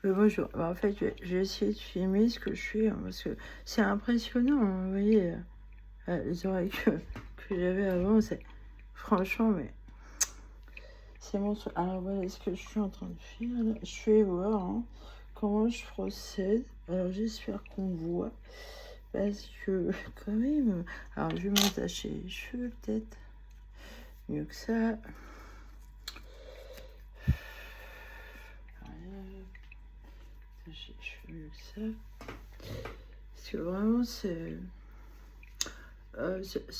Moi, bah, en fait, j'ai essayé de filmer ce que je fais, hein, parce que c'est impressionnant, hein, vous voyez, les oreilles que j'avais avant, c'est franchement, mais c'est mon truc. Alors voilà ce que je suis en train de faire, là. Je vais voir, hein, comment je procède. Alors j'espère qu'on voit, parce que quand même... Alors je vais m'attacher les cheveux, peut-être, mieux que ça. Attacher les cheveux mieux que ça. Parce que vraiment, c'est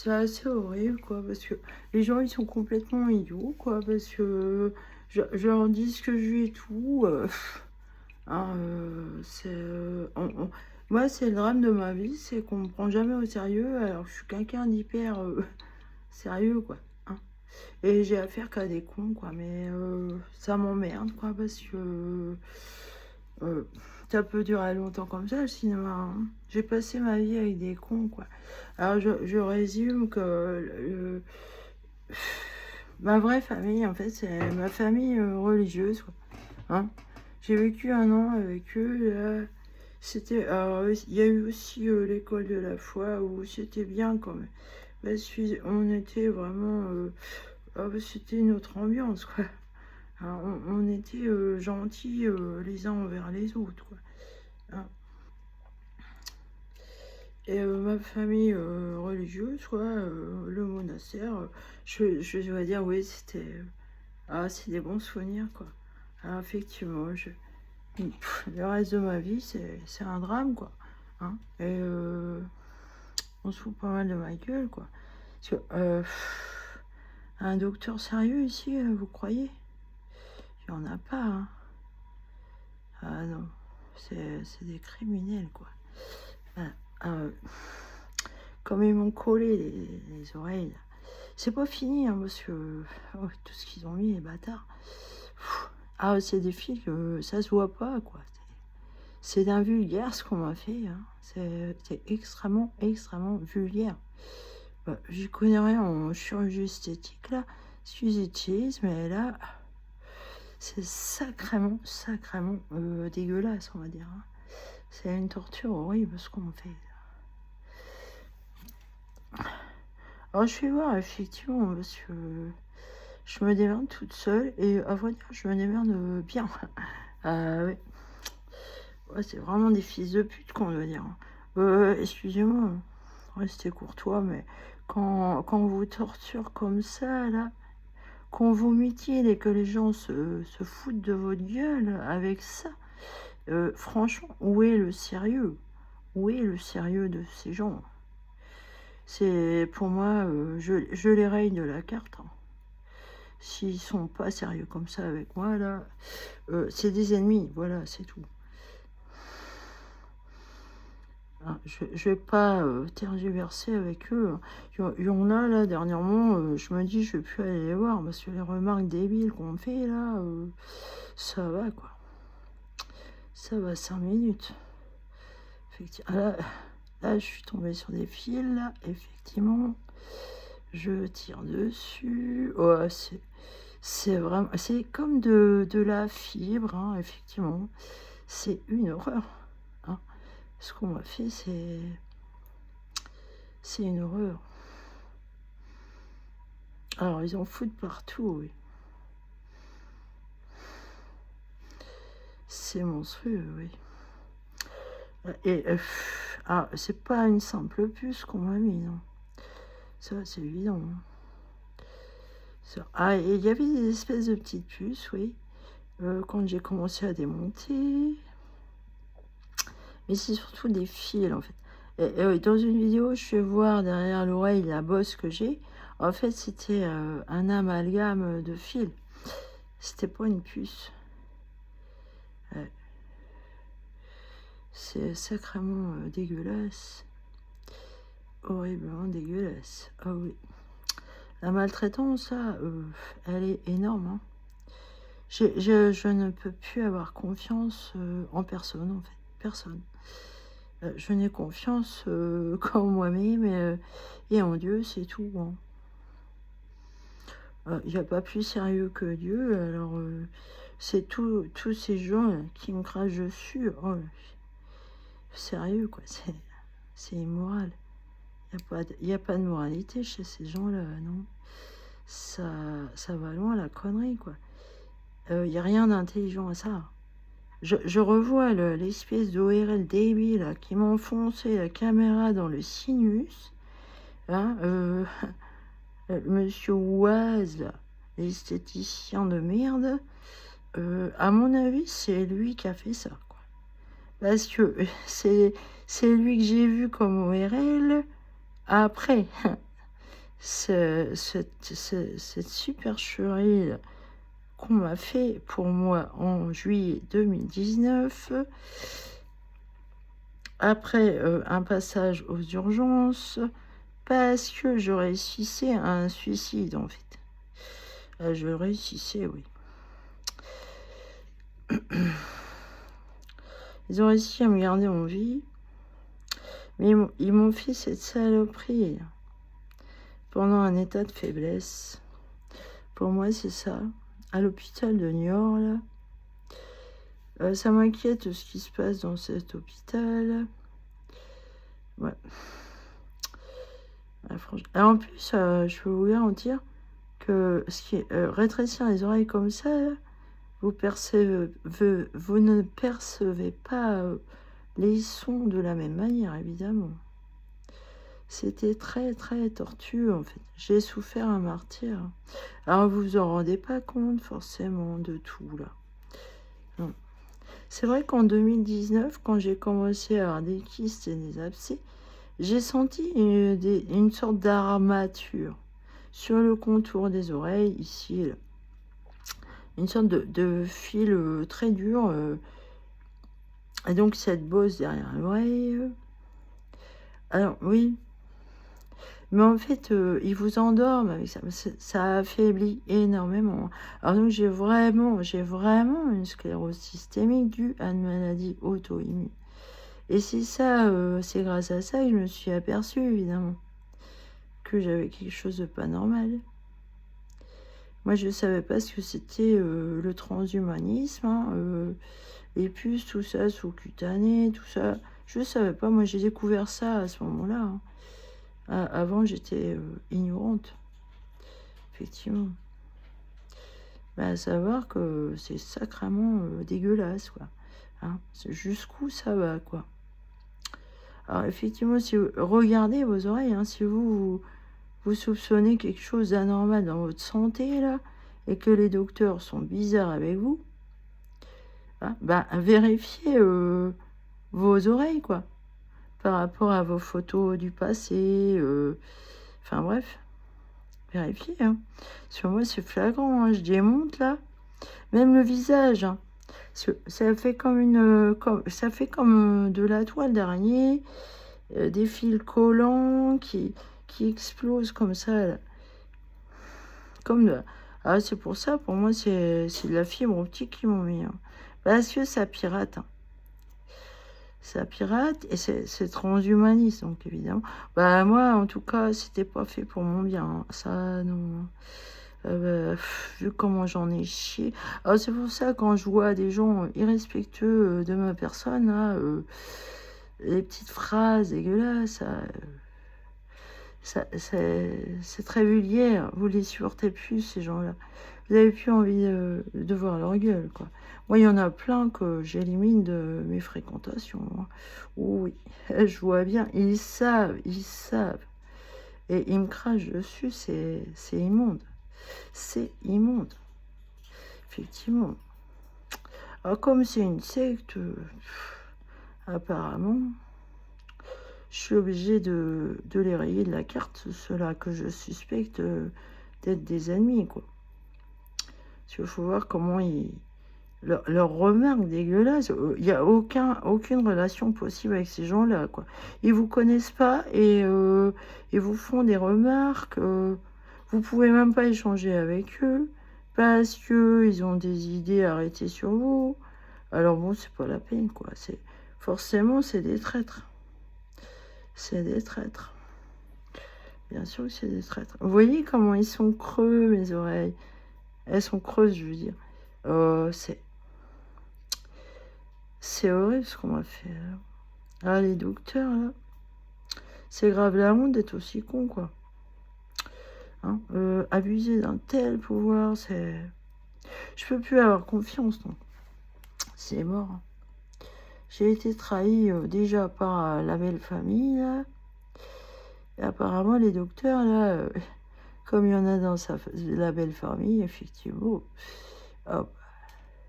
assez horrible, quoi, parce que les gens, ils sont complètement idiots, quoi, parce que je leur dis ce que je vis et tout. Hein, moi, c'est le drame de ma vie, c'est qu'on me prend jamais au sérieux, alors que je suis quelqu'un d'hyper sérieux, quoi. Hein. Et j'ai affaire qu'à des cons, quoi, mais ça m'emmerde, quoi, parce que euh, ça peut durer longtemps comme ça, le cinéma. Hein. J'ai passé ma vie avec des cons, quoi. Alors, je résume que ma vraie famille, en fait, c'est ma famille religieuse, quoi. Hein. J'ai vécu 1 an avec eux. Là. C'était, il y a eu aussi l'école de la foi où c'était bien quand même. Parce on était vraiment, c'était une autre ambiance, quoi. Alors, on était gentils les uns envers les autres, quoi. Hein. Et ma famille religieuse, quoi, le monastère, je dois dire, oui, c'était, c'est des bons souvenirs, quoi. Alors, effectivement, le reste de ma vie, c'est un drame, quoi. Hein. Et on se fout pas mal de ma gueule, quoi. Parce que, un docteur sérieux ici, vous croyez? Il n'y en a pas, hein. Ah non, c'est des criminels, quoi. Comme ils m'ont collé les oreilles, là. C'est pas fini, hein, parce que tout ce qu'ils ont mis, les bâtards. C'est des fils que ça se voit pas, quoi. C'est d'un vulgaire ce qu'on m'a fait. Hein. C'est extrêmement, extrêmement vulgaire. J'y connais rien en chirurgie esthétique, là. J'utilise, mais là, c'est sacrément, sacrément dégueulasse, on va dire. Hein. C'est une torture horrible ce qu'on me fait. Alors, je vais voir, effectivement, parce que je me démerde toute seule. Et à vrai dire, je me démerde bien. Oui. Ouais, c'est vraiment des fils de pute, qu'on doit dire. Excusez-moi, restez courtois, mais quand on vous torture comme ça, là, qu'on vous mutile et que les gens se foutent de votre gueule avec ça, franchement, où est le sérieux? Où est le sérieux de ces gens? C'est, pour moi, je les raye de la carte. Hein. S'ils sont pas sérieux comme ça avec moi, là, c'est des ennemis, voilà, c'est tout. Je vais pas tergiverser avec eux. Il y en a, là, dernièrement, je me dis, je vais plus aller les voir, parce que les remarques débiles qu'on me fait, là, ça va, quoi. Ça va 5 minutes. Là, je suis tombée sur des fils, là, effectivement. Je tire dessus. Ouais, c'est vraiment... C'est comme de la fibre, hein, effectivement. C'est une horreur. Hein. Ce qu'on m'a fait, c'est une horreur. Alors, ils en foutent partout, oui. C'est monstrueux, oui. Et c'est pas une simple puce qu'on m'a mis, non. Ça, c'est évident. Hein. Et il y avait des espèces de petites puces, oui, quand j'ai commencé à démonter. Mais c'est surtout des fils, en fait. Et dans une vidéo, je vais voir derrière l'oreille la bosse que j'ai. En fait, c'était un amalgame de fils. C'était pas une puce. C'est sacrément dégueulasse. Horriblement dégueulasse. Ah oui. La maltraitance, ça, elle est énorme. Hein. Je ne peux plus avoir confiance en personne, en fait. Personne. Je n'ai confiance qu'en moi-même et en Dieu, c'est tout. Il n'y a pas plus sérieux que Dieu. Alors, c'est tous ces gens là, qui me crachent dessus. Oh, sérieux, quoi. C'est immoral. Il y a pas de moralité chez ces gens-là, non. Ça va loin, la connerie, quoi. Il n'y a rien d'intelligent à ça. Je revois l'espèce d'ORL débile là, qui m'a enfoncé la caméra dans le sinus. Hein, Monsieur Oise, là, l'esthéticien de merde, à mon avis, c'est lui qui a fait ça, quoi. Parce que c'est lui que j'ai vu comme ORL après cette supercherie qu'on m'a fait pour moi en juillet 2019, après un passage aux urgences, parce que je réussissais à un suicide, en fait. Je réussissais, oui. Ils ont réussi à me garder en vie, mais ils m'ont fait cette saloperie pendant un état de faiblesse. Pour moi, c'est ça. À l'hôpital de Niort, là. Ça m'inquiète ce qui se passe dans cet hôpital. Ouais. Franchement. Et en plus, je peux vous garantir que ce qui est rétrécir les oreilles comme ça, là, vous ne percevez pas les sons de la même manière, évidemment. C'était très, très tortueux, en fait. J'ai souffert un martyr. Alors, vous vous en rendez pas compte, forcément, de tout, là. Non. C'est vrai qu'en 2019, quand j'ai commencé à avoir des kystes et des abcès, j'ai senti une sorte d'armature sur le contour des oreilles, ici, là. Une sorte de fil très dur. Et donc, cette bosse derrière l'oreille. Alors, oui. Mais en fait, ils vous endorment avec ça. Ça affaiblit énormément. Alors, donc, j'ai vraiment une sclérose systémique due à une maladie auto-immune. Et c'est ça, c'est grâce à ça que je me suis aperçue, évidemment, que j'avais quelque chose de pas normal. Moi, je ne savais pas ce que c'était le transhumanisme, hein, les puces, tout ça, sous-cutané, tout ça. Je ne savais pas. Moi, j'ai découvert ça à ce moment-là. Hein. Avant, j'étais ignorante, effectivement. Bah, à savoir que c'est sacrément dégueulasse, quoi. Hein. Jusqu'où ça va, quoi. Alors, effectivement, si vous regardez vos oreilles, hein, si vous soupçonnez quelque chose d'anormal dans votre santé, là, et que les docteurs sont bizarres avec vous, hein, bah, vérifiez vos oreilles, quoi, par rapport à vos photos du passé, enfin bref, vérifiez, hein. Sur moi, c'est flagrant, hein, je démonte, là, même le visage, hein. Ça fait comme de la toile d'araignée, des fils collants qui explosent comme ça, là. Ah, c'est pour ça, pour moi, c'est de la fibre optique qu'ils m'ont mis. Hein. Parce que ça pirate. Hein. Ça pirate et c'est transhumaniste, donc évidemment. Bah, moi, en tout cas, c'était pas fait pour mon bien. Hein. Ça, non. Vu comment j'en ai chié. Alors, c'est pour ça, quand je vois des gens irrespectueux de ma personne, là, les petites phrases dégueulasses, c'est très vulgaire. Vous les supportez plus, ces gens-là. Vous avez plus envie de voir leur gueule, quoi. Moi, il y en a plein que j'élimine de mes fréquentations. Hein. Oui, je vois bien. Ils savent. Et ils me crachent dessus, c'est immonde. C'est immonde. Effectivement. Alors, comme c'est une secte, apparemment... Je suis obligée de les rayer de la carte, ceux-là que je suspecte d'être des ennemis, quoi. Parce qu'il faut voir comment leurs remarques dégueulasses, il n'y a aucune relation possible avec ces gens-là, quoi. Ils vous connaissent pas et ils vous font des remarques. Vous pouvez même pas échanger avec eux parce que ils ont des idées arrêtées sur vous. Alors bon, c'est pas la peine, quoi. Forcément, c'est des traîtres. C'est des traîtres. Bien sûr que c'est des traîtres. Vous voyez comment ils sont creux, mes oreilles. Elles sont creuses, je veux dire. C'est horrible ce qu'on m'a fait. Là. Ah, les docteurs, là. C'est grave la honte d'être aussi con, quoi. Hein, abuser d'un tel pouvoir, c'est... Je peux plus avoir confiance, non. C'est mort. J'ai été trahi déjà par la belle famille, là. Et apparemment, les docteurs, là, comme il y en a dans la belle famille, effectivement, hop,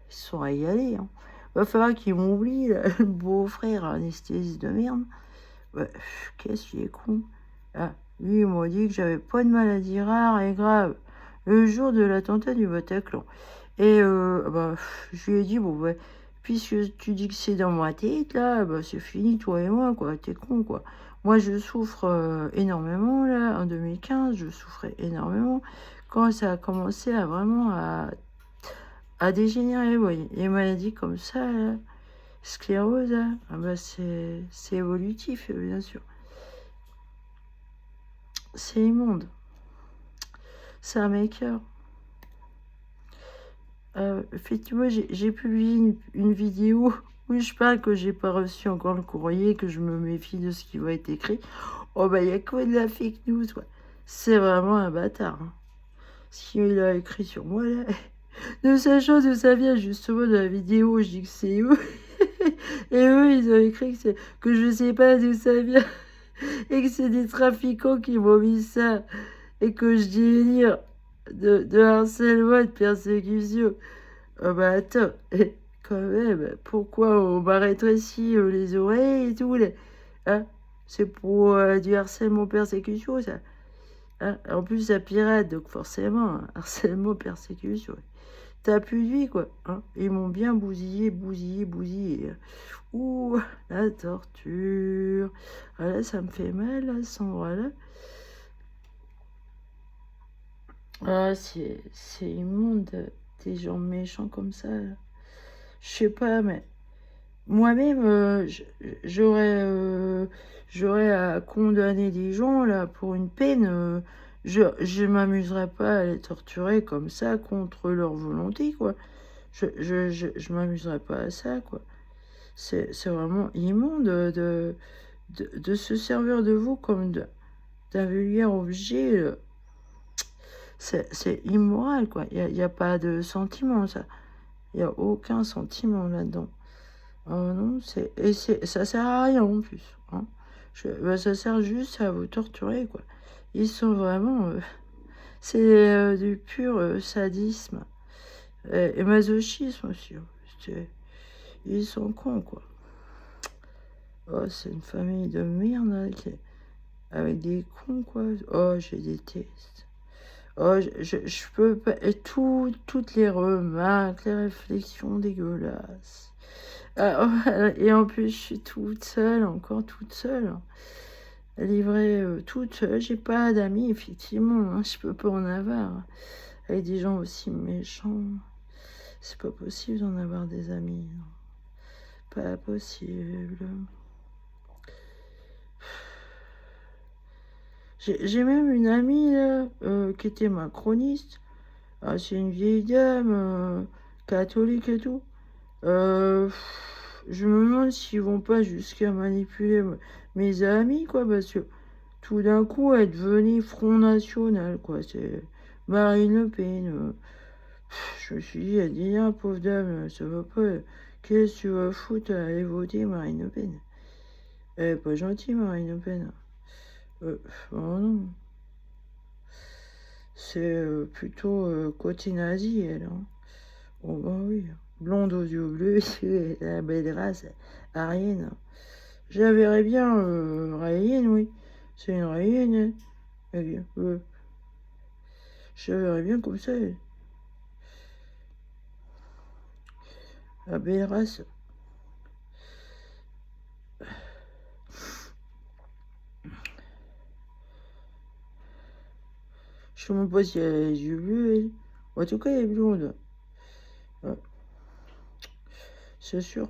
ils se sont régalés. Hein. Va falloir qu'ils m'oublient, là, le beau-frère anesthésiste de merde. Ouais, qu'est-ce qu'il est con. Ah, lui, il m'a dit que j'avais pas de maladie rare et grave le jour de l'attentat du Bataclan. Et je lui ai dit, bon, ouais, puisque tu dis que c'est dans ma tête, là, bah, c'est fini, toi et moi, quoi, t'es con, quoi. Moi, je souffre énormément, là, en 2015, je souffrais énormément. Quand ça a commencé à vraiment à dégénérer, ouais, les maladies comme ça, là, sclérose, là, ah bah, c'est évolutif, bien sûr. C'est immonde. C'est un maker. Effectivement, j'ai publié une vidéo où je parle que j'ai pas reçu encore le courrier, que je me méfie de ce qui va être écrit. Oh bah, il y a quoi de la fake news, quoi. C'est vraiment un bâtard. Hein. Ce qu'il a écrit sur moi, là. Ne sachant d'où ça vient, justement, de la vidéo, je dis que c'est eux. Et eux, ils ont écrit que je sais pas d'où ça vient. Et que c'est des trafiquants qui m'ont mis ça. Et que je délire de harcèlement et de persécution. Oh bah attends, quand même, pourquoi on m'a rétréci les oreilles et tout hein. C'est pour du harcèlement persécution, ça. Hein. En plus, ça pirate, donc forcément, hein, harcèlement persécution. T'as plus de vie, quoi. Hein. Ils m'ont bien bousillé. Ouh, la torture. Ah là, ça me fait mal, là, ce endroit-là. Ah, c'est immonde, des gens méchants comme ça. Là. Je sais pas, mais moi-même, j'aurais à condamner des gens là pour une peine. Je m'amuserais pas à les torturer comme ça contre leur volonté, quoi. Je m'amuserais pas à ça, quoi. C'est vraiment immonde de se servir de vous comme d'un vulgaire objet. C'est immoral, quoi. Y a pas de sentiment, ça. Il n'y a aucun sentiment là-dedans. Non, ça sert à rien en plus. Hein. Ça sert juste à vous torturer, quoi. Ils sont vraiment... c'est du pur sadisme. Et masochisme aussi. Ils sont cons, quoi. Oh, c'est une famille de merde, là, avec des cons, quoi. Oh, je déteste. Oh, je peux pas... Et toutes les remarques, les réflexions dégueulasses. Et en plus, je suis toute seule, encore toute seule. Livrée toute seule. J'ai pas d'amis, effectivement. Hein, je peux pas en avoir. Avec des gens aussi méchants. C'est pas possible d'en avoir des amis. Pas possible. J'ai même une amie, là, qui était macroniste. Ah, c'est une vieille dame, catholique et tout. Je me demande s'ils vont pas jusqu'à manipuler mes amis, quoi, parce que tout d'un coup, elle devenait Front National, quoi. C'est Marine Le Pen. Je me suis dit, elle dit, ah, pauvre dame, ça va pas. Qu'est-ce que tu vas foutre à aller voter Marine Le Pen? Elle est pas gentille, Marine Le Pen. Oh non. C'est plutôt côté nazi, elle. Hein. Oh bah oui. Blonde aux yeux bleus, la belle race, arienne. Je la verrais bien raïenne, oui. C'est une raïenne. Hein. Je la verrais bien comme ça. La belle race. Je sais même pas si elle a les yeux bleus, elle. En tout cas, elle est blonde. Ouais. C'est sûr.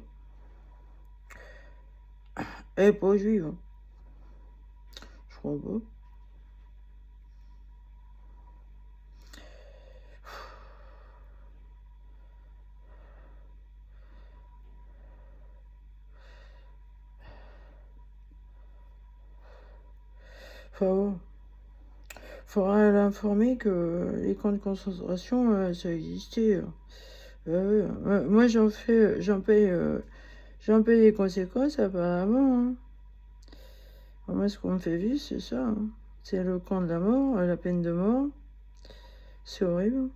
Elle est pas juive. Hein. Je crois pas. Enfin bon, faudra l'informer que les camps de concentration, ça existait. Moi, j'en paye les conséquences apparemment. Hein. Moi, ce qu'on me fait vivre, c'est ça. Hein. C'est le camp de la mort, la peine de mort. C'est horrible.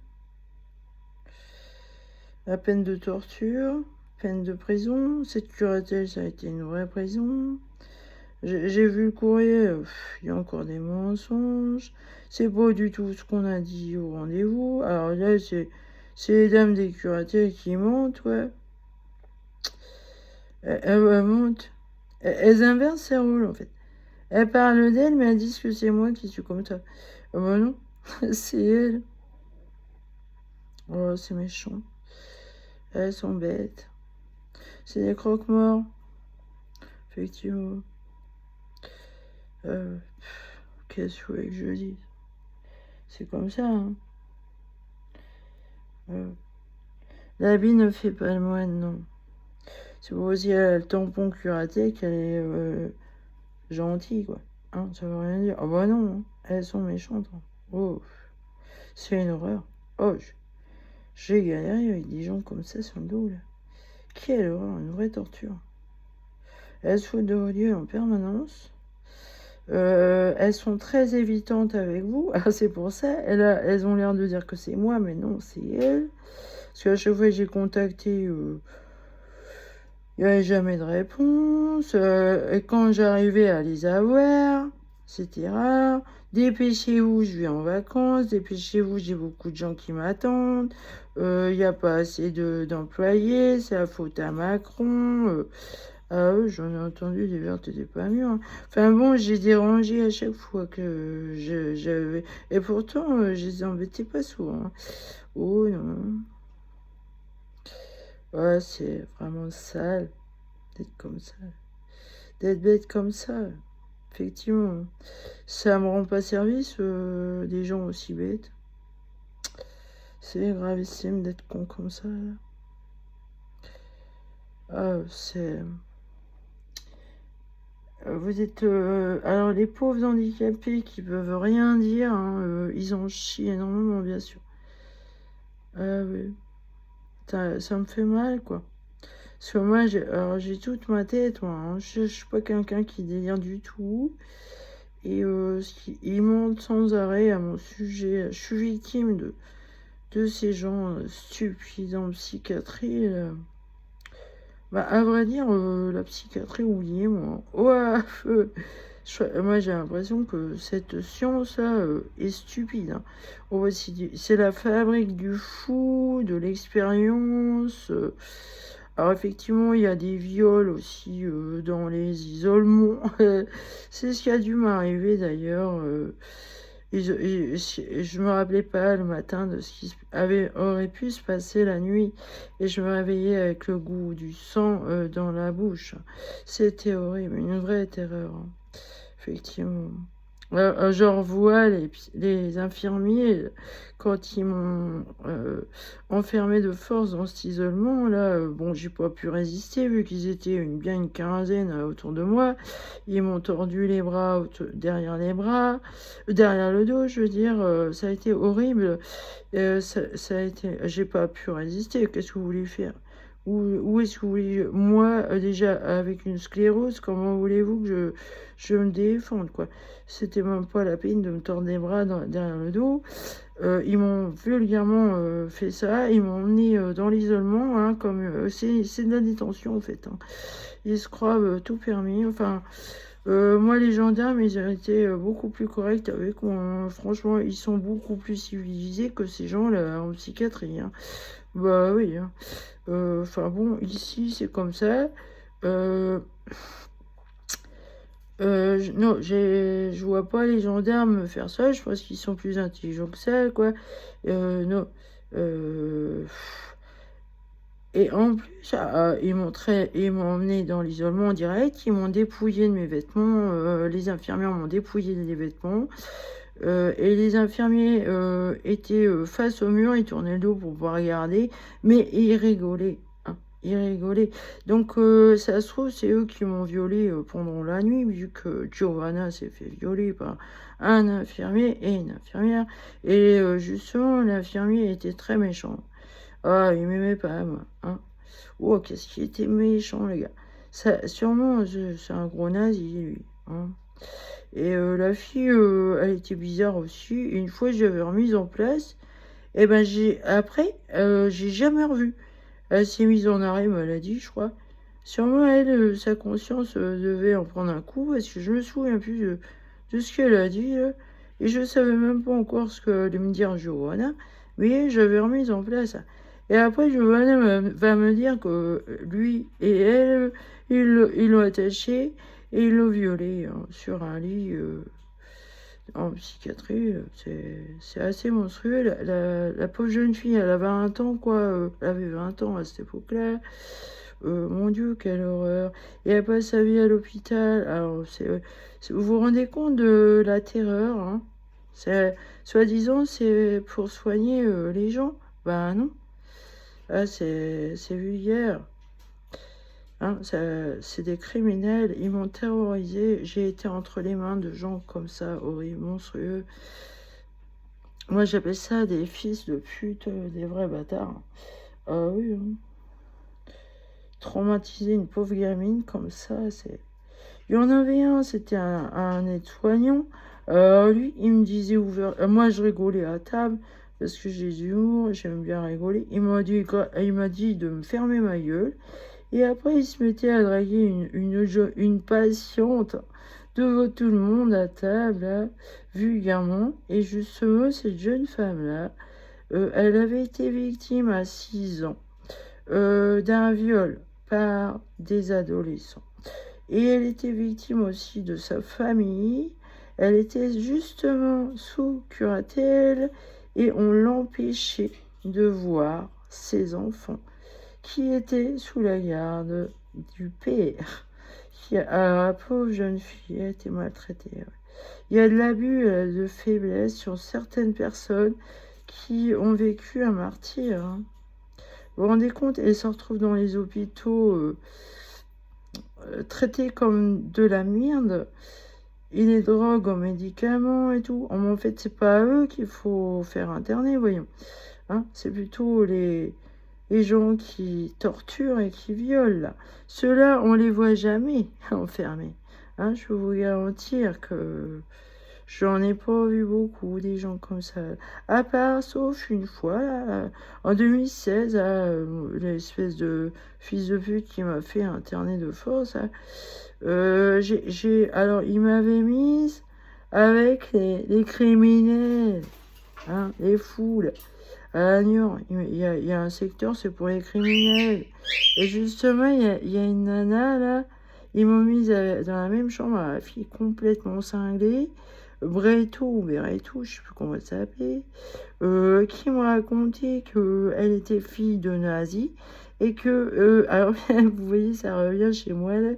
La peine de torture, peine de prison. Cette curatelle, ça a été une vraie prison. J'ai vu le courrier, il y a encore des mensonges. C'est pas du tout ce qu'on a dit au rendez-vous. Alors là, c'est les dames des curatelles qui mentent, ouais. Elles mentent. Elles inversent ces rôles, en fait. Elles parlent d'elles, mais elles disent que c'est moi qui suis comme ça. Bah non, c'est elles. Oh, c'est méchant. Elles sont bêtes. C'est des croque-morts. Effectivement. Qu'est-ce que vous voulez que je dise? C'est comme ça, hein. L'habit ne fait pas le moine, non. C'est pour aussi le tampon curatée qu'elle est gentille, quoi. Hein, ça veut rien dire. Ah bah non, hein. Elles sont méchantes. Hein. Oh, c'est une horreur. Oh, j'ai galéré avec des gens comme ça sur le dos, là. Quelle horreur, une vraie torture. Elles se foutent de vos yeux en permanence. Elles sont très évitantes avec vous. Alors c'est pour ça, elles ont l'air de dire que c'est moi, mais non, c'est elles. Parce qu'à chaque fois que j'ai contacté, il n'y avait jamais de réponse. Et quand j'arrivais à les avoir, c'était rare. Dépêchez-vous, je vais en vacances. Dépêchez-vous, j'ai beaucoup de gens qui m'attendent. Il n'y a pas assez d'employés. C'est la faute à Macron. Ah eux, j'en ai entendu des vertes et des pas mûres. Hein. Enfin bon, j'ai dérangé à chaque fois que j'avais... Et pourtant, je les embêtais pas souvent. Hein. Oh non. Ouais, c'est vraiment sale d'être comme ça. D'être bête comme ça. Effectivement. Ça me rend pas service, des gens aussi bêtes. C'est gravissime d'être con comme ça. Là. Ah, c'est... Vous êtes... alors, les pauvres handicapés qui peuvent rien dire, hein, ils en chient énormément, bien sûr. Ah oui. Ça me fait mal, quoi. Parce que moi, j'ai toute ma tête, moi. Hein. Je suis pas quelqu'un qui délire du tout. Et ils mentent sans arrêt à mon sujet. Je suis victime de ces gens stupides en psychiatrie. Là. Bah, à vrai dire, la psychiatrie, oubliez, moi. Ouais, moi, j'ai l'impression que cette science-là est stupide. Hein. C'est la fabrique du fou, de l'expérience. Alors, effectivement, il y a des viols aussi dans les isolements. C'est ce qui a dû m'arriver, d'ailleurs. Je me rappelais pas le matin de ce qui aurait pu se passer la nuit. Et je me réveillais avec le goût du sang dans la bouche. C'était horrible, une vraie terreur. Hein. Effectivement. Je revois les infirmiers quand ils m'ont enfermé de force dans cet isolement. Là, bon, j'ai pas pu résister vu qu'ils étaient bien une quinzaine autour de moi. Ils m'ont tordu les bras derrière les bras, derrière le dos, je veux dire. Ça a été horrible. Ça a été, j'ai pas pu résister. Qu'est-ce que vous voulez faire? Où est-ce que vous voulez... Moi, déjà, avec une sclérose, comment voulez-vous que je me défende, quoi? C'était même pas la peine de me tordre les bras derrière le dos. Ils m'ont vulgairement fait ça. Ils m'ont emmené dans l'isolement, hein, comme... c'est de la détention, en fait. Hein. Ils se croient tout permis. Enfin... moi, les gendarmes, ils ont été beaucoup plus corrects avec moi. Franchement, ils sont beaucoup plus civilisés que ces gens-là en psychiatrie. Hein. Bah oui. Hein. Enfin bon, ici, c'est comme ça. Non, je vois pas les gendarmes faire ça. Je pense qu'ils sont plus intelligents que ça, quoi. Non. Et en plus, ils m'ont emmené dans l'isolement direct. Ils m'ont dépouillé de mes vêtements. Les infirmières m'ont dépouillé des vêtements. Et les infirmiers étaient face au mur. Ils tournaient le dos pour pouvoir regarder. Mais ils rigolaient. Hein. Ils rigolaient. Donc, ça se trouve, c'est eux qui m'ont violée pendant la nuit, vu que Giovanna s'est fait violer par un infirmier et une infirmière. Et justement, l'infirmier était très méchant. Ah, il m'aimait pas, moi. Hein. Oh, qu'est-ce qu'il était méchant, les gars. Ça, sûrement, c'est un gros nazi, lui. Hein. Et la fille, elle était bizarre aussi. Et une fois, j'avais remise en place. Et ben, après, j'ai jamais revu. Elle s'est mise en arrêt maladie, je crois. Sûrement, elle, sa conscience devait en prendre un coup, parce que je me souviens plus de ce qu'elle a dit, là. Et je savais même pas encore ce que allait me dire Johanna, mais j'avais remis en place. Et après, Johanna va me dire que lui et elle, ils l'ont attaché et ils l'ont violé hein, sur un lit en psychiatrie. C'est assez monstrueux. La pauvre jeune fille, elle a 20 ans, quoi. Elle avait 20 ans à cette époque-là. Mon Dieu, quelle horreur. Et elle passe sa vie à l'hôpital. Alors, vous vous rendez compte de la terreur, hein? Soi-disant, c'est pour soigner les gens. Ben non. Ah, c'est vulgaire. Hein, c'est des criminels. Ils m'ont terrorisé. J'ai été entre les mains de gens comme ça, horribles, monstrueux. Moi, j'appelle ça des fils de pute, des vrais bâtards. Ah oui, hein. Traumatiser une pauvre gamine comme ça, c'est... Il y en avait un, c'était un aide-soignant. Lui, il me disait ouvert. Moi, je rigolais à table parce que j'ai du humour, j'aime bien rigoler. Il m'a dit de me fermer ma gueule. Et après, il se mettait à draguer une patiente devant tout le monde à table, là, vulgairement. Et justement, cette jeune femme-là, elle avait été victime à 6 ans d'un viol par des adolescents. Et elle était victime aussi de sa famille. Elle était justement sous curatelle et on l'empêchait de voir ses enfants qui étaient sous la garde du père. La pauvre jeune fille a été maltraitée. Ouais. Il y a de l'abus, de faiblesse sur certaines personnes qui ont vécu un martyr. Hein. Vous vous rendez compte, elles se retrouvent dans les hôpitaux traitées comme de la merde. Et les drogues en médicaments et tout. En fait, c'est pas à eux qu'il faut faire interner, voyons. Hein, c'est plutôt les gens qui torturent et qui violent. Là. Ceux-là, on les voit jamais enfermés. Hein, je peux vous garantir que j'en ai pas vu beaucoup des gens comme ça. À part, sauf une fois, là, en 2016, l'espèce de fils de pute qui m'a fait interner de force. Là, alors, il m'avait mise avec les criminels, hein, les foules. À Agnon, il y a un secteur, c'est pour les criminels. Et justement, il y a une nana, là, ils m'ont mise dans la même chambre, la fille complètement cinglée, Breto ou Bereto, je sais plus comment elle s'appelait, qui me racontait qu'elle était fille de nazi et que, alors vous voyez, ça revient chez moi, là,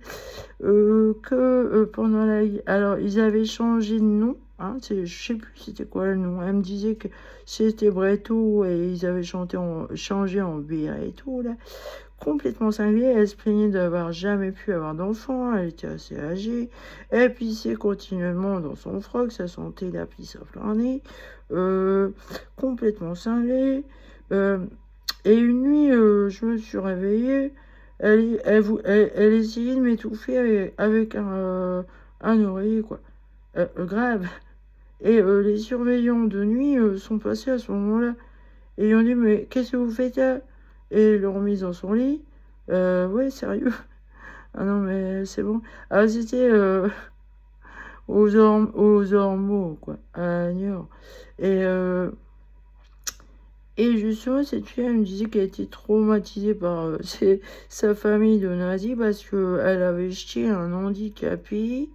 pendant alors ils avaient changé de nom. Hein, je sais plus c'était quoi le nom. Elle me disait que c'était Breto et ils avaient changé en Bereto, là. Complètement cinglée. Elle se plaignait d'avoir jamais pu avoir d'enfant. Elle était assez âgée. Elle pissait continuellement dans son froc. Ça sentait la pisse à plein nez. Complètement cinglée. Et une nuit, je me suis réveillée. Elle essayait de m'étouffer avec un oreiller, quoi. Grave. Et les surveillants de nuit sont passés à ce moment-là. Et ils ont dit, mais qu'est-ce que vous faites là? Et ils l'ont remise dans son lit. Ouais, sérieux. Ah non, mais c'est bon. Ah, c'était aux ormeaux, quoi, à Niort. Et justement, cette fille, elle me disait qu'elle était traumatisée par sa famille de nazis parce qu'elle avait jeté un handicapé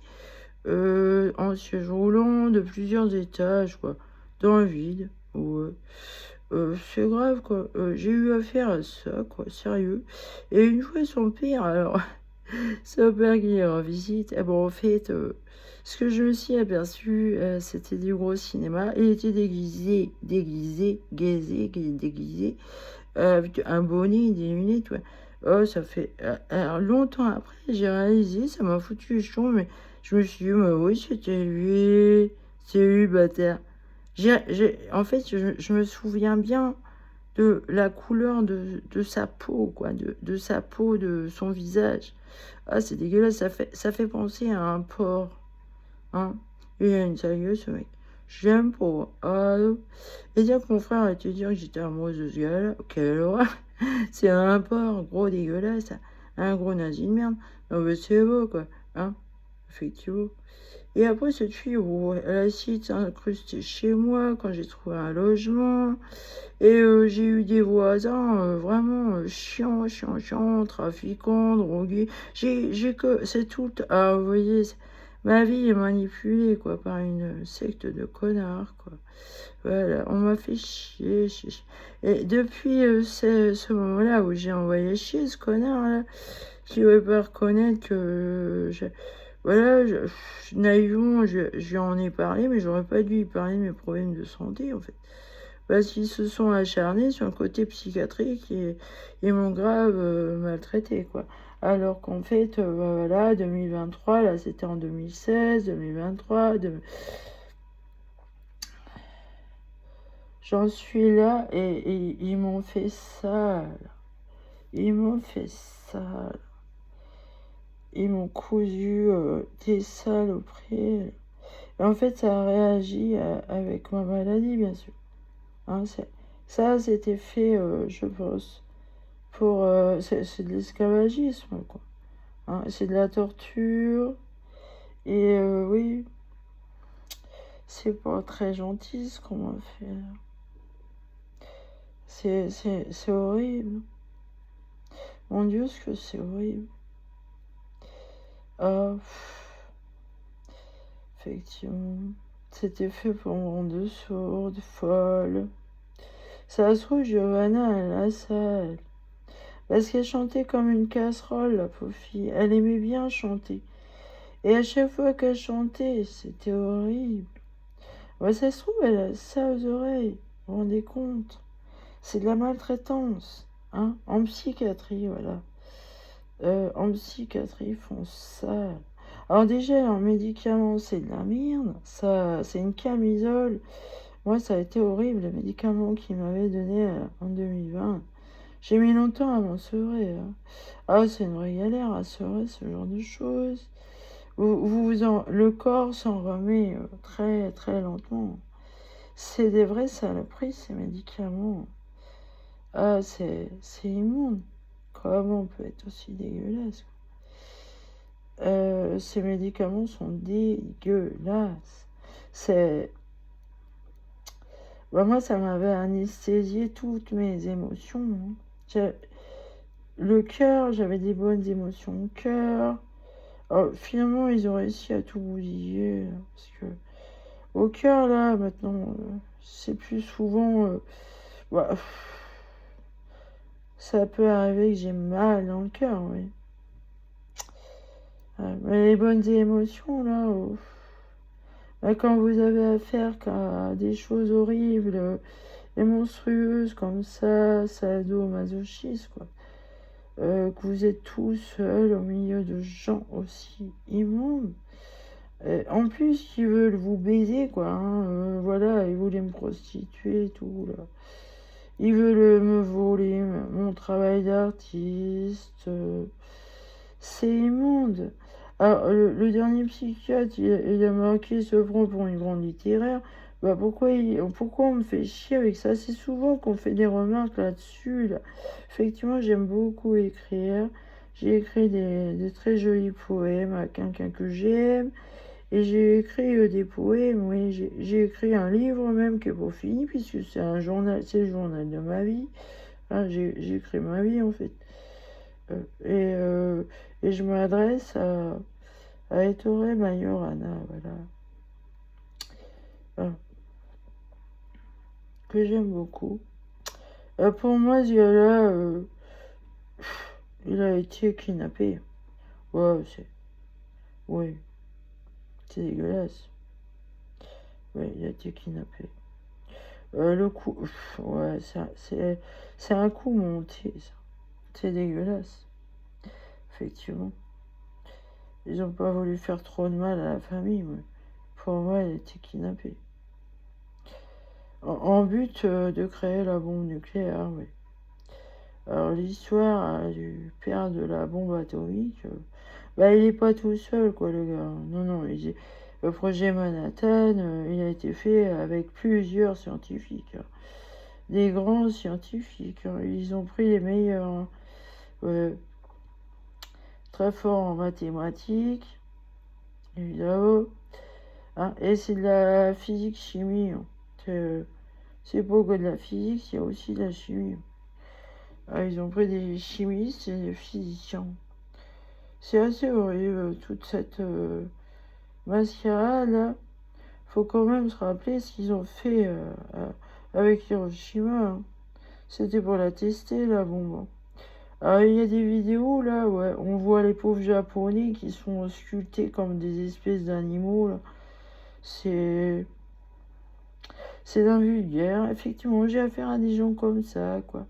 en siège roulant de plusieurs étages, quoi, dans le vide. Ouais. C'est grave, quoi. J'ai eu affaire à ça, quoi, sérieux. Et une fois, son père, alors, son père qui est en visite, eh bon, en fait, ce que je me suis aperçu, c'était du gros cinéma. Il était déguisé, avec un bonnet, des lunettes, ouais. Oh, ça fait... Alors, longtemps après, j'ai réalisé, ça m'a foutu le chaud, mais je me suis dit, mais oui, c'était lui. C'est lui, bâtard. En fait, je me souviens bien de la couleur de sa peau, quoi, de sa peau, de son visage. Ah, c'est dégueulasse, ça fait penser à un porc, hein. Il a une sale gueule, ce mec. J'aime pas. Ah, non. Et dire que mon frère a été dire que j'étais amoureuse de ce gars-là, quelle horreur. C'est un porc, gros dégueulasse, un gros nazi de merde. Non, mais c'est beau, quoi, hein, effectivement. Et après, cette fille, oh, elle a essayé de s'incruster chez moi quand j'ai trouvé un logement. Et j'ai eu des voisins vraiment chiants, trafiquants, drogués. J'ai que, c'est tout. Ah, vous voyez, ma vie est manipulée, quoi, par une secte de connards, quoi. Voilà, on m'a fait chier. Et depuis ce moment-là où j'ai envoyé chier ce connard-là, qui ne veut pas reconnaître que... voilà, naïvement, je lui en ai parlé, mais j'aurais pas dû y parler de mes problèmes de santé, en fait. Parce qu'ils se sont acharnés sur le côté psychiatrique et ils m'ont grave maltraité, quoi. Alors qu'en fait, voilà, 2023, là, c'était en 2016, 2023, j'en suis là et ils m'ont fait ça, là. Ils m'ont fait ça, là. Ils m'ont cousu des saloperies. Et en fait, ça a réagi avec ma maladie, bien sûr. Hein, ça, c'était fait, je pense, pour... c'est de l'esclavagisme, quoi. Hein, c'est de la torture. Et oui, c'est pas très gentil ce qu'on m'a fait. C'est horrible. Mon Dieu, ce que c'est horrible. Ah, effectivement. C'était fait pour me rendre sourde, folle. Ça se trouve, Giovanna, elle a ça, elle. Parce qu'elle chantait comme une casserole, la pauvre fille. Elle aimait bien chanter. Et à chaque fois qu'elle chantait, c'était horrible. Ouais, ça se trouve, elle a ça aux oreilles. Vous vous rendez compte? C'est de la maltraitance. Hein? En psychiatrie, voilà. En psychiatrie, ils font ça. Alors déjà, en médicaments, c'est de la merde. Ça, c'est une camisole. Moi, ça a été horrible, le médicament qu'ils m'avaient donné en 2020. J'ai mis longtemps à m'en sevrer. Hein. Ah, c'est une vraie galère à sevrer ce genre de choses. Le corps s'en remet très, très lentement. C'est des vraies saloperies, ces médicaments. Ah, c'est immonde. Comment on peut être aussi dégueulasse? Ces médicaments sont dégueulasses. C'est... Bah, moi, ça m'avait anesthésié toutes mes émotions. Hein. Le cœur, j'avais des bonnes émotions au cœur. Alors, finalement, ils ont réussi à tout bousiller. Parce que au cœur, là, maintenant, c'est plus souvent... bah, ça peut arriver que j'ai mal dans le cœur, oui. Mais les bonnes émotions, là, bah, quand vous avez affaire à des choses horribles et monstrueuses comme ça, sadomasochistes, quoi. Que vous êtes tout seul au milieu de gens aussi immondes. En plus, qui veulent vous baiser, quoi. Hein, voilà, ils voulaient me prostituer et tout, là. Ils veulent me voler mon travail d'artiste. C'est immonde. Alors, le dernier psychiatre, il a marqué se prend pour une grande littéraire. Bah pourquoi on me fait chier avec ça? C'est souvent qu'on fait des remarques là-dessus. Là. Effectivement, j'aime beaucoup écrire. J'ai écrit des très jolis poèmes à quelqu'un que j'aime. Et j'ai écrit des poèmes, oui. J'ai écrit un livre même qui est pas fini, puisque c'est un journal, c'est le journal de ma vie. Hein, j'ai écrit ma vie, en fait. Et je m'adresse à Ettore Majorana, voilà. Ah, que j'aime beaucoup. Pour moi, ce gars-là, il a été kidnappé. Ouais, oui, c'est dégueulasse. Ouais, il a été kidnappé. Le coup, ouais, c'est un coup monté, ça. C'est dégueulasse, effectivement. Ils n'ont pas voulu faire trop de mal à la famille, mais pour moi, elle était kidnappée. En but de créer la bombe nucléaire, oui. Alors l'histoire du père de la bombe atomique, bah il est pas tout seul, quoi, le gars. Non, non, le projet Manhattan, il a été fait avec plusieurs scientifiques, hein. Des grands scientifiques, hein. Ils ont pris les meilleurs, hein. Ouais, très forts en mathématiques, évidemment. Hein, et c'est de la physique-chimie, hein. C'est pas que de la physique, il y a aussi de la chimie. Ah, ils ont pris des chimistes et des physiciens. C'est assez horrible, toute cette mascarade là. Faut quand même se rappeler ce qu'ils ont fait avec Hiroshima, hein. C'était pour la tester, la bombe, hein. Alors, il y a des vidéos là, ouais, on voit les pauvres japonais qui sont sculptés comme des espèces d'animaux là. C'est. C'est d'un vulgaire. Effectivement, j'ai affaire à des gens comme ça, quoi.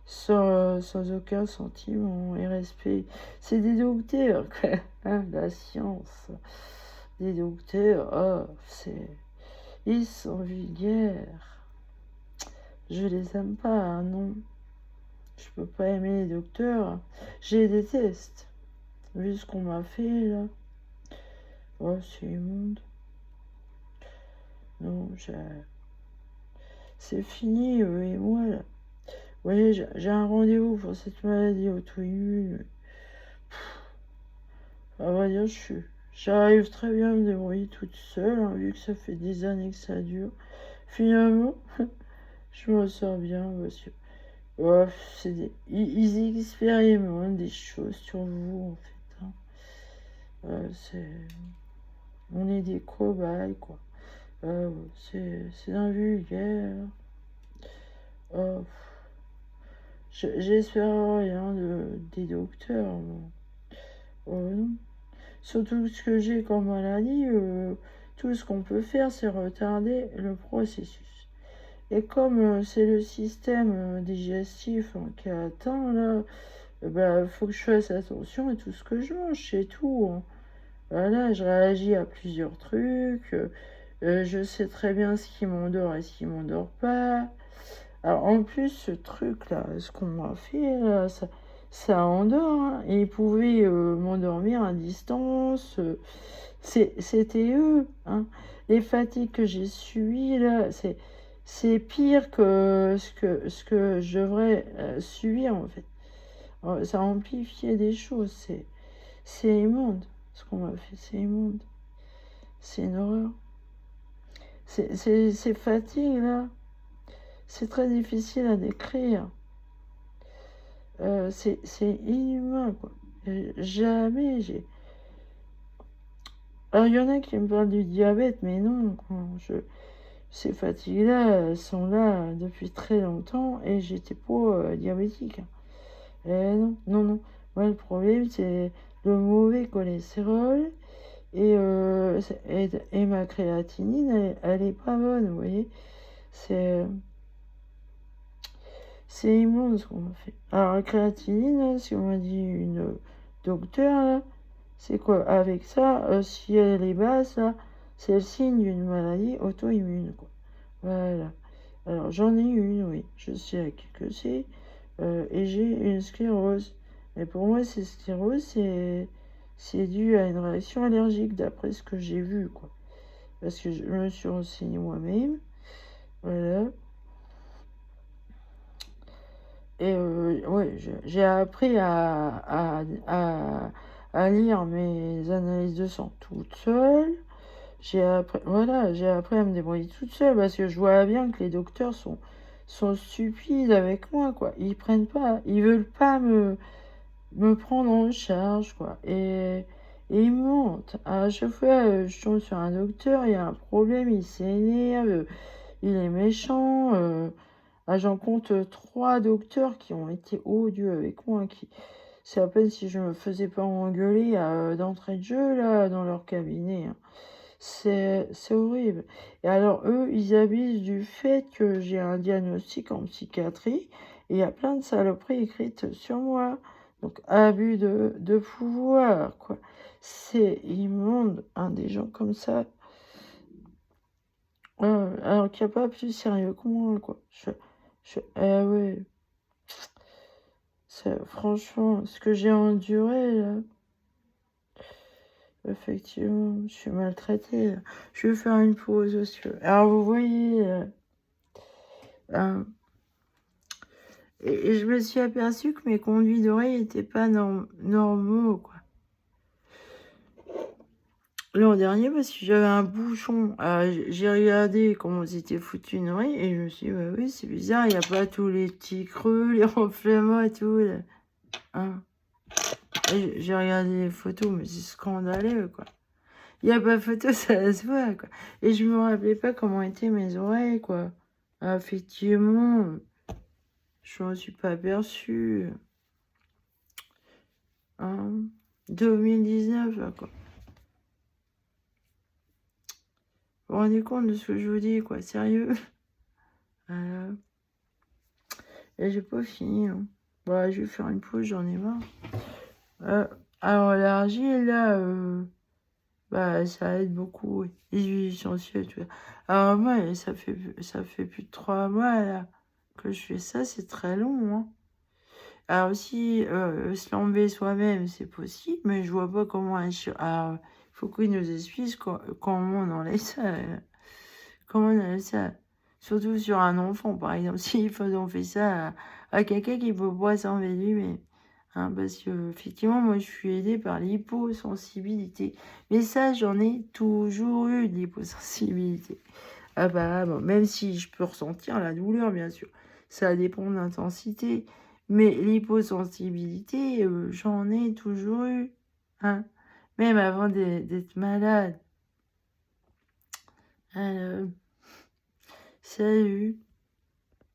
Sans aucun sentiment et respect. C'est des docteurs, quoi. Hein, la science. Des docteurs, oh, c'est. Ils sont vulgaires. Je les aime pas, hein, non. Je peux pas aimer les docteurs. Je les déteste. Vu ce qu'on m'a fait, là. Oh, c'est immonde. Non, c'est fini, eux et moi, là. Vous voyez, j'ai un rendez-vous pour cette maladie auto-immune. À vrai dire, j'arrive très bien à me débrouiller toute seule, hein, vu que ça fait des années que ça dure. Finalement, je m'en sors bien, parce que ouais, ils expérimentent des choses sur vous, en fait, hein. On est des cobayes, quoi. C'est un vulgaire. Oh, j'espère rien des docteurs, moi. Oh non. Surtout ce que j'ai comme maladie, tout ce qu'on peut faire, c'est retarder le processus. Et comme c'est le système digestif, hein, qui est atteint, là, bah, faut que je fasse attention à tout ce que je mange, c'est tout, hein. Voilà, je réagis à plusieurs trucs, je sais très bien ce qui m'endort et ce qui m'endort pas. Alors, en plus, ce truc-là, ce qu'on m'a fait, là, ça endort, hein. Et ils pouvaient m'endormir à distance. C'était eux, hein. Les fatigues que j'ai subies, là, c'est pire que ce que je devrais subir, en fait. Ça a amplifié des choses. C'est immonde, ce qu'on m'a fait. C'est immonde. C'est une horreur. Ces fatigues-là, c'est très difficile à décrire. C'est inhumain, quoi. Jamais j'ai. Alors, il y en a qui me parlent du diabète, mais non, quoi. Ces fatigues-là, elles sont là depuis très longtemps et j'étais pas diabétique, hein. Non, non, non. Moi, le problème, c'est le mauvais cholestérol et ma créatinine, elle est pas bonne, vous voyez. C'est. C'est immonde ce qu'on m'a fait. Alors, la créatinine, si on m'a dit une docteure, là, c'est quoi? Avec ça, si elle est basse, là, c'est le signe d'une maladie auto-immune, quoi. Voilà. Alors, j'en ai une, oui. Je sais à qui que c'est. Et j'ai une sclérose. Mais pour moi, cette sclérose, c'est dû à une réaction allergique, d'après ce que j'ai vu, quoi. Parce que je me suis renseignée moi-même. Voilà. Et ouais, j'ai appris à lire mes analyses de sang toute seule. J'ai appris à me débrouiller toute seule parce que je vois bien que les docteurs sont stupides avec moi, quoi. Ils veulent pas me prendre en charge, quoi. Et ils mentent. À chaque fois, je tombe sur un docteur, il y a un problème, il s'énerve, il est méchant. Ah, j'en compte 3 docteurs qui ont été odieux avec moi. C'est à peine si je me faisais pas engueuler d'entrée de jeu, là, dans leur cabinet, hein. C'est horrible. Et alors, eux, ils abusent du fait que j'ai un diagnostic en psychiatrie Et il y a plein de saloperies écrites sur moi. Donc, abus de pouvoir, quoi. C'est immonde, hein, des gens comme ça. Alors qu'il n'y a pas plus sérieux que moi, quoi. Ouais. Franchement, ce que j'ai enduré, là, effectivement, je suis maltraitée, là. Je vais faire une pause aussi. Alors, vous voyez, hein, et je me suis aperçue que mes conduits d'oreilles n'étaient pas normaux, quoi. L'an dernier, parce que j'avais un bouchon, j'ai regardé comment c'était foutu une oreille, et je me suis dit, bah oui, c'est bizarre, il n'y a pas tous les petits creux, les renflements et tout, là. Hein. J'ai regardé les photos, mais c'est scandaleux, quoi. Il n'y a pas photo, ça se voit, quoi. Et je me rappelais pas comment étaient mes oreilles, quoi. Effectivement, je m'en suis pas aperçue. Hein. 2019, là, quoi. Vous vous rendez compte de ce que je vous dis, quoi. Sérieux. Voilà. Et j'ai pas fini, hein. Voilà, je vais faire une pause, j'en ai marre. Alors, l'argile, là, bah, ça aide beaucoup, oui. Les huiles essentielles, tu vois. Alors, moi, ça fait plus de 3 mois, là, que je fais ça, c'est très long, hein. Alors, si se l'enlever soi-même, c'est possible, mais je vois pas comment... Alors, il faut qu'il nous explique comment on enlève ça. Comment on enlève ça. Surtout sur un enfant, par exemple. Si on fait ça à quelqu'un qui peut pas s'enlever lui-même. Hein, parce que, effectivement, moi, je suis aidée par l'hyposensibilité. Mais ça, j'en ai toujours eu de l'hyposensibilité. Ah bah, bon, même si je peux ressentir la douleur, bien sûr. Ça dépend de l'intensité. Mais l'hyposensibilité, j'en ai toujours eu. Hein. Même avant d'être malade. Alors, salut.